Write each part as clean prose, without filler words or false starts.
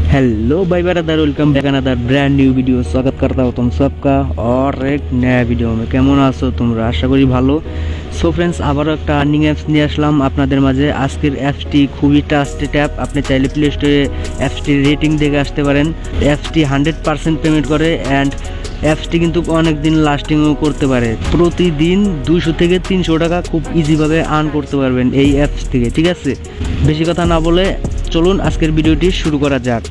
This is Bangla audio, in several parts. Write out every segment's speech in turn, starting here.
हेलो भाई brother, welcome back another brand new video. स्वागत करता हूँ तुम सबका और एक नया वीडियो में। কেমন আছো তোমরা? আশা করি ভালো। সো ফ্রেন্ডস, আবারও একটা আর্নিং অ্যাপস নিয়ে আসলাম আপনাদের মাঝে। আজকের অ্যাপসটি খুবই ট্রাস্টেড অ্যাপ। আপনি চাইলে প্লে স্টোরে অ্যাপসটির রেটিং দেখে আসতে পারেন। অ্যাপসটি 100% পেমেন্ট করে অ্যান্ড অ্যাপসটি কিন্তু অনেক দিন লাস্টিংও করতে পারে। প্রতিদিন 200 থেকে 300 টাকা খুব ইজিভাবে আর্ন করতে পারবেন এই অ্যাপস থেকে। ঠিক আছে, বেশি কথা না বলে চলুন আজকের ভিডিওটি শুরু করা যাক।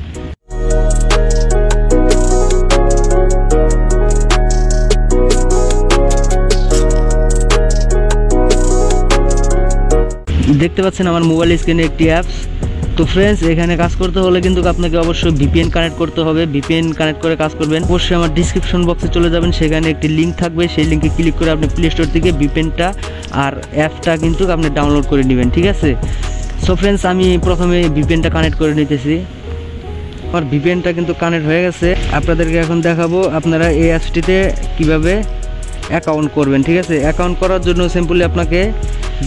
দেখতে পাচ্ছেন আমার মোবাইল স্ক্রিনে একটি অ্যাপস। তো ফ্রেন্ডস, এখানে কাজ করতে হলে কিন্তু আপনাকে অবশ্যই ভিপিএন কানেক্ট করতে হবে। ভিপিএন কানেক্ট করে কাজ করবেন। অবশ্যই আমার ডিসক্রিপশন বক্সে চলে যাবেন, সেখানে একটি লিঙ্ক থাকবে। সেই লিঙ্কে ক্লিক করে আপনি প্লে স্টোর থেকে ভিপিএনটা আর অ্যাপসটা কিন্তু আপনি ডাউনলোড করে নেবেন। ঠিক আছে, সো ফ্রেন্ডস, আমি প্রথমে ভিপিএনটা কানেক্ট করে নিতেছি। আমার ভিপিএনটা কিন্তু কানেক্ট হয়ে গেছে। আপনাদেরকে এখন দেখাবো আপনারা এই অ্যাপসটিতে কীভাবে অ্যাকাউন্ট করবেন। ঠিক আছে, অ্যাকাউন্ট করার জন্য সিম্পলি আপনাকে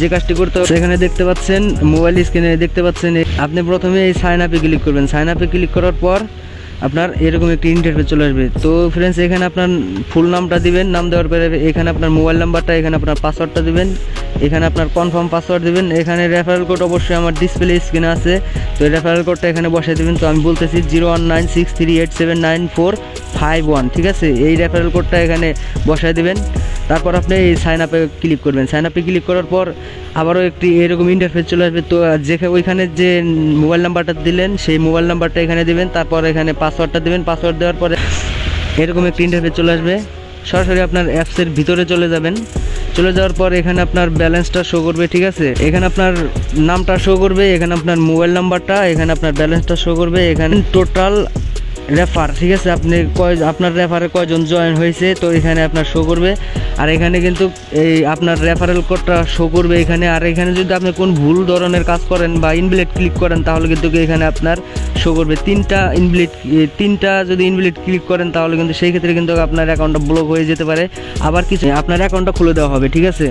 যে কাজটি করতে হবে, সেখানে দেখতে পাচ্ছেন মোবাইল স্ক্রিনে দেখতে পাচ্ছেন, আপনি প্রথমে এই সাইন আপে ক্লিক করবেন। সাইন আপে ক্লিক করার পর আপনার এরকম একটি ইন্টারফেস চলে আসবে। তো ফ্রেন্ডস, এখানে আপনার ফুল নামটা দিবেন। নাম দেওয়ার পরে এখানে আপনার মোবাইল নাম্বারটা, এখানে আপনার পাসওয়ার্ডটা দিবেন, এখানে আপনার কনফার্ম পাসওয়ার্ড দিবেন। এখানে রেফারেল কোড অবশ্যই আমার ডিসপ্লে স্ক্রিনে আছে, তো এই রেফারেল কোডটা এখানে বসাই দেবেন। তো আমি বলতেছি 0196387941। ঠিক আছে, এই রেফারেল কোডটা এখানে বসাই দেবেন। তারপর আপনি এই সাইন আপে ক্লিক করবেন। সাইন আপে ক্লিক করার পর আবারও একটি এরকম ইন্টারফেস চলে আসবে। তো ওইখানে যে মোবাইল নাম্বারটা দিলেন সেই মোবাইল নাম্বারটা এখানে দিবেন। তারপর এখানে পাসওয়ার্ডটা দিবেন। পাসওয়ার্ড দেওয়ার পরে এরকম একটি ইন্টারফেস চলে আসবে। সরাসরি আপনার অ্যাপসের ভিতরে চলে যাবেন। চলে যাওয়ার পর এখানে আপনার ব্যালেন্সটা শো করবে। ঠিক আছে, এখানে আপনার নামটা শো করবে, এখানে আপনার মোবাইল নাম্বারটা, এখানে আপনার ব্যালেন্সটা শো করবে, এখানে টোটাল রেফার। ঠিক আছে, আপনি আপনার রেফারে কয়জন জয়েন হয়েছে তো এখানে আপনার শো করবে। আর এখানে কিন্তু এই আপনার রেফারেল কোডটা শো করবে এখানে। আর এখানে যদি আপনি কোন ভুল ধরনের কাজ করেন বা ইনভ্যালিড ক্লিক করেন তাহলে কিন্তু এখানে আপনার শো করবে তিনটা যদি ইনভ্যালিড ক্লিক করেন তাহলে কিন্তু সেই ক্ষেত্রে কিন্তু আপনার অ্যাকাউন্টটা ব্লক হয়ে যেতে পারে। আবার কিছু আপনার অ্যাকাউন্টটা খুলে দেওয়া হবে। ঠিক আছে,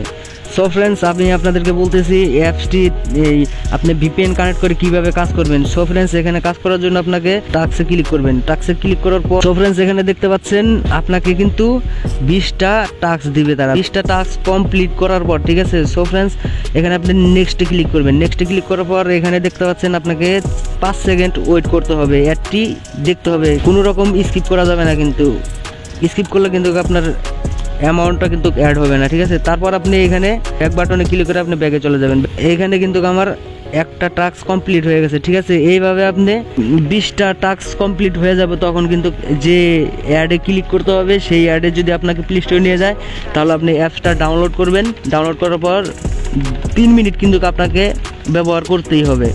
সো ফ্রেন্ডস, আমি আপনাদেরকে বলতেছি অ্যাপসটি এই আপনি ভিপিএন কানেক্ট করে কিভাবে কাজ করবেন। সো ফ্রেন্ডস, এখানে কাজ করার জন্য আপনাকে টাস্কে ক্লিক করবেন। টাস্কে ক্লিক করার পর সো ফ্রেন্ডস, এখানে দেখতে পাচ্ছেন আপনাকে কিন্তু 20টা টাস্ক দিবে তারা। 20টা টাস্ক কমপ্লিট করার পর, ঠিক আছে, সো ফ্রেন্ডস, এখানে আপনি নেক্সটে ক্লিক করবেন। নেক্সটে ক্লিক করার পর এখানে দেখতে পাচ্ছেন আপনাকে 5 সেকেন্ড ওয়েট করতে হবে। অ্যাডটি দেখতে হবে, কোনো রকম স্কিপ করা যাবে না, কিন্তু স্কিপ করলে কিন্তু আপনার অ্যামাউন্টটা কিন্তু অ্যাড হবে না। ঠিক আছে, তারপর আপনি এখানে ব্যাক বাটনে ক্লিক করে আপনি ব্যাগে চলে যাবেন। এখানে কিন্তু আমার একটা টাস্ক কমপ্লিট হয়ে গেছে। ঠিক আছে, এইভাবে আপনি 20টা টাস্ক কমপ্লিট হয়ে যাবে। তখন কিন্তু যে অ্যাডে ক্লিক করতে হবে সেই অ্যাডে যদি আপনাকে প্লে স্টোরে নিয়ে যায় তাহলে আপনি অ্যাপসটা ডাউনলোড করবেন। ডাউনলোড করার পর 3 মিনিট কিন্তু আপনাকে ব্যবহার করতেই হবে।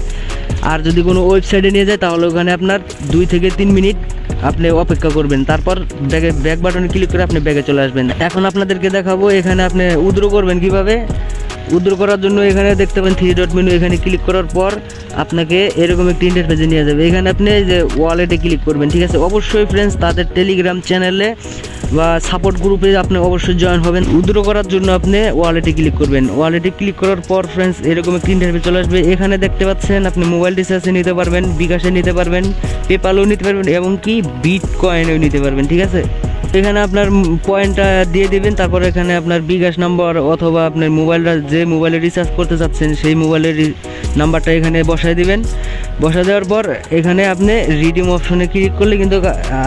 আর যদি কোনো ওয়েবসাইটে নিয়ে যায় তাহলে ওখানে আপনার 2 থেকে 3 মিনিট আপনি অপেক্ষা করবেন। তারপর ব্যাক বাটনে ক্লিক করে আপনি ব্যাগে চলে আসবেন। এখন আপনাদেরকে দেখাবো এখানে আপনি উইথড্র করবেন কিভাবে। উইথড্র করার জন্য এখানে দেখতে পাবেন 3 ডট মেনু, এখানে ক্লিক করার পর আপনাকে এরকম একটি ইন্টারফেসে নিয়ে যাবে। এখানে আপনি যে ওয়ালেটে ক্লিক করবেন। ঠিক আছে, অবশ্যই ফ্রেন্ডস তাদের টেলিগ্রাম চ্যানেলে বা সাপোর্ট গ্রুপে আপনি অবশ্যই জয়েন হবেন। উইথড্র করার জন্য আপনি ওয়ালেটে ক্লিক করবেন। ওয়ালেটে ক্লিক করার পর ফ্রেন্ডস এরকম একটি ইন্টারফেস চলে আসবে। এখানে দেখতে পাচ্ছেন আপনি মোবাইল রিচার্জে নিতে পারবেন, বিকাশে নিতে পারবেন, পেপালও নিতে পারবেন এবং কি বিটকয়েনও নিতে পারবেন। ঠিক আছে, এখানে আপনার পয়েন্টটা দিয়ে দিবেন। তারপর এখানে আপনার বিকাশ নাম্বার অথবা আপনার মোবাইলটা যে মোবাইলে রিচার্জ করতে চাচ্ছেন সেই মোবাইলের নাম্বারটা এখানে বসাই দিবেন। বসা দেওয়ার পর এখানে আপনি রিডিম অপশনে ক্লিক করলে কিন্তু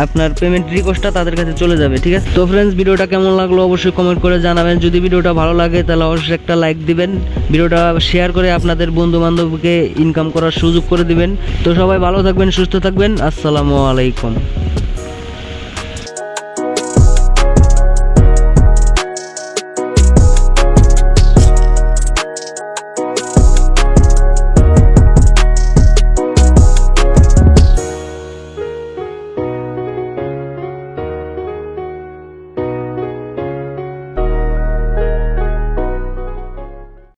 আপনার পেমেন্ট রিকোয়েস্টটা তাদের কাছে চলে যাবে। ঠিক আছে, তো ফ্রেন্ডস, ভিডিওটা কেমন লাগলো অবশ্যই কমেন্ট করে জানাবেন। যদি ভিডিওটা ভালো লাগে তাহলে অবশ্যই একটা লাইক দিবেন। ভিডিওটা শেয়ার করে আপনাদের বন্ধু বান্ধবকে ইনকাম করার সুযোগ করে দিবেন। তো সবাই ভালো থাকবেন, সুস্থ থাকবেন। আসসালামু আলাইকুম।